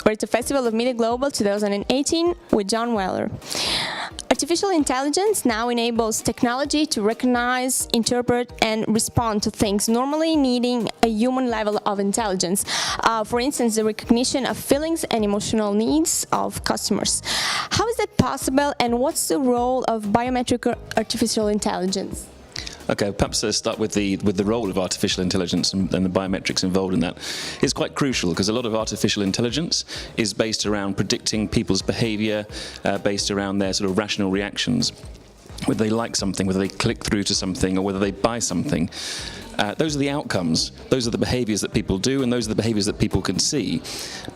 we're at the Festival of Media Global 2018 with John Wheller. Artificial intelligence now enables technology to recognize, interpret, and respond to things normally needing a human level of intelligence. For instance, the recognition of feelings and emotional needs of customers. How is that possible, and what's the role of biometric artificial intelligence? Okay, perhaps let's start with the role of artificial intelligence and the biometrics involved in that. It's quite crucial because a lot of artificial intelligence is based around predicting people's behavior, based around their sort of rational reactions, whether they like something, whether they click through to something, or whether they buy something. Those are the outcomes, those are the behaviors that people do, and those are the behaviors that people can see.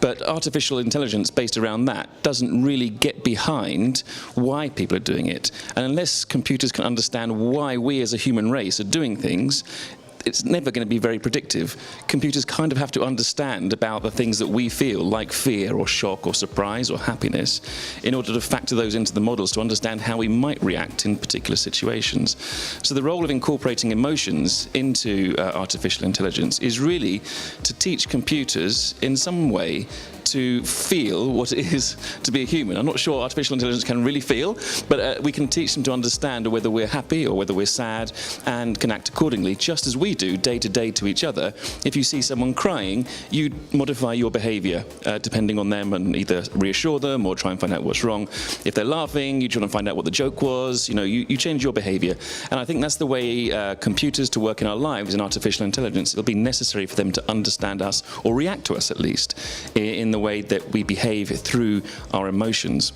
But artificial intelligence based around that doesn't really get behind why people are doing it. And unless computers can understand why we as a human race are doing things, it's never going to be very predictive. Computers kind of have to understand about the things that we feel, like fear or shock or surprise or happiness, in order to factor those into the models to understand how we might react in particular situations. So the role of incorporating emotions into artificial intelligence is really to teach computers in some way to feel what it is to be a human. I'm not sure artificial intelligence can really feel, but we can teach them to understand whether we're happy or whether we're sad, and can act accordingly, just as we do day to day to each other. If you see someone crying, you modify your behavior depending on them, and either reassure them or try and find out what's wrong. If they're laughing, you try to find out what the joke was. You change your behavior. And I think that's the way computers to work in our lives in artificial intelligence. It'll be necessary for them to understand us, or react to us at least, in the way that we behave through our emotions.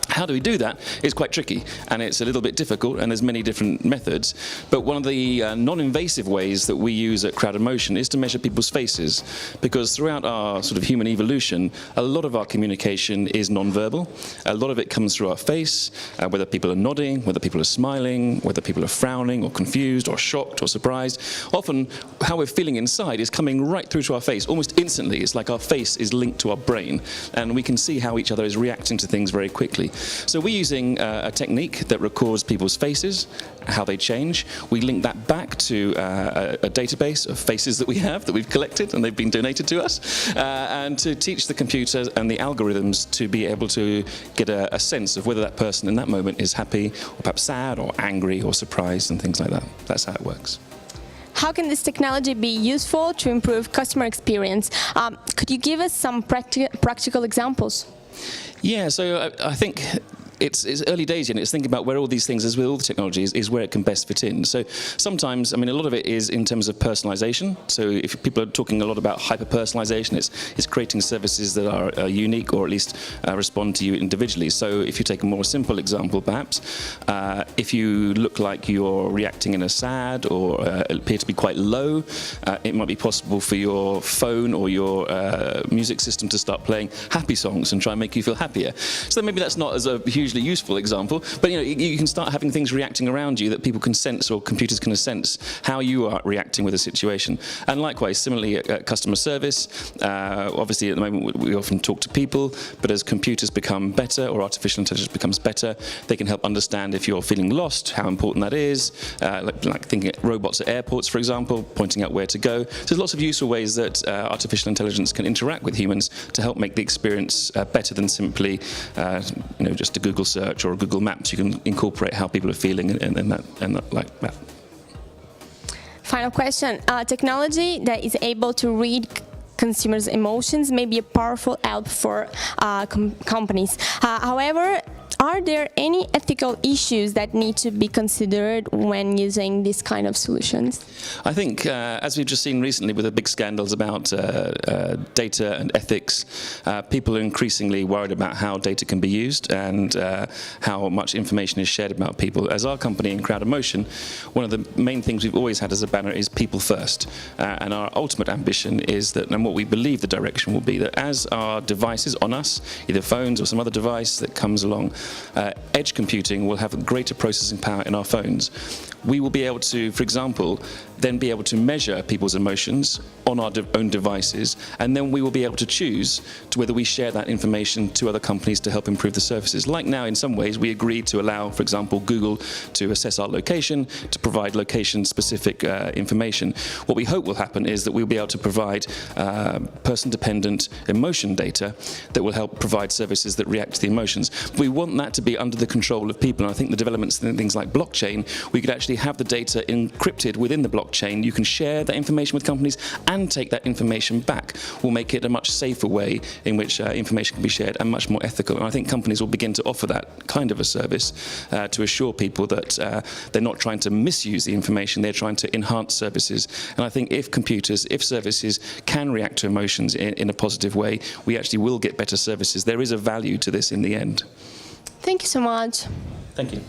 How do we do that? It's quite tricky, and it's a little bit difficult, and there's many different methods. But one of the non-invasive ways that we use at CrowdEmotion is to measure people's faces, because throughout our sort of human evolution, a lot of our communication is non-verbal. A lot of it comes through our face, whether people are nodding, whether people are smiling, whether people are frowning or confused or shocked or surprised. Often, how we're feeling inside is coming right through to our face, almost instantly. It's like our face is linked to our brain, and we can see how each other is reacting to things very quickly. So we're using a technique that records people's faces, how they change. We link that back to a database of faces that we have, that we've collected, and they've been donated to us, and to teach the computer and the algorithms to be able to get a sense of whether that person in that moment is happy, or perhaps sad, or angry, or surprised, and things like that. That's how it works. How can this technology be useful to improve customer experience? Could you give us some practical examples? Yeah, so I think it's early days yet. It's thinking about where all these things, as with all the technologies, is where it can best fit in. So sometimes, I mean, a lot of it is in terms of personalization. So if people are talking a lot about hyper-personalization, it's creating services that are unique, or at least respond to you individually. So if you take a more simple example, perhaps, if you look like you're reacting in a sad or appear to be quite low, it might be possible for your phone or your music system to start playing happy songs and try and make you feel happier. So maybe that's not as a hugely useful example, but you can start having things reacting around you that people can sense, or computers can sense how you are reacting with a situation. And likewise, similarly at customer service, obviously at the moment we often talk to people, but as computers become better, or artificial intelligence becomes better, they can help understand if you're feeling lost, how important that is, like thinking at robots at airports, for example, pointing out where to go. So there's lots of useful ways that artificial intelligence can interact with humans to help make the experience better than simply just a Google search or a Google Maps. You can incorporate how people are feeling and that like that. Final question. Technology that is able to read consumers' emotions may be a powerful help for companies. However, are there any ethical issues that need to be considered when using this kind of solutions? I think, as we've just seen recently with the big scandals about data and ethics, people are increasingly worried about how data can be used and how much information is shared about people. As our company in CrowdEmotion, one of the main things we've always had as a banner is people first. And our ultimate ambition is that, and what we believe the direction will be, that as our devices on us, either phones or some other device that comes along, edge computing will have greater processing power in our phones. We will be able to, for example, then be able to measure people's emotions on our own devices, and then we will be able to choose to whether we share that information to other companies to help improve the services. Like now, in some ways, we agreed to allow, for example, Google to assess our location, to provide location-specific information. What we hope will happen is that we'll be able to provide person-dependent emotion data that will help provide services that react to the emotions. We want that to be under the control of people, and I think the developments in things like blockchain, we could actually have the data encrypted within the blockchain. You can share that information with companies and take that information back. Will make it a much safer way in which information can be shared and much more ethical. And I think companies will begin to offer that kind of a service to assure people that they're not trying to misuse the information, they're trying to enhance services. And I think if computers, if services can react to emotions in a positive way, we actually will get better services. There is a value to this in the end. Thank you so much. Thank you.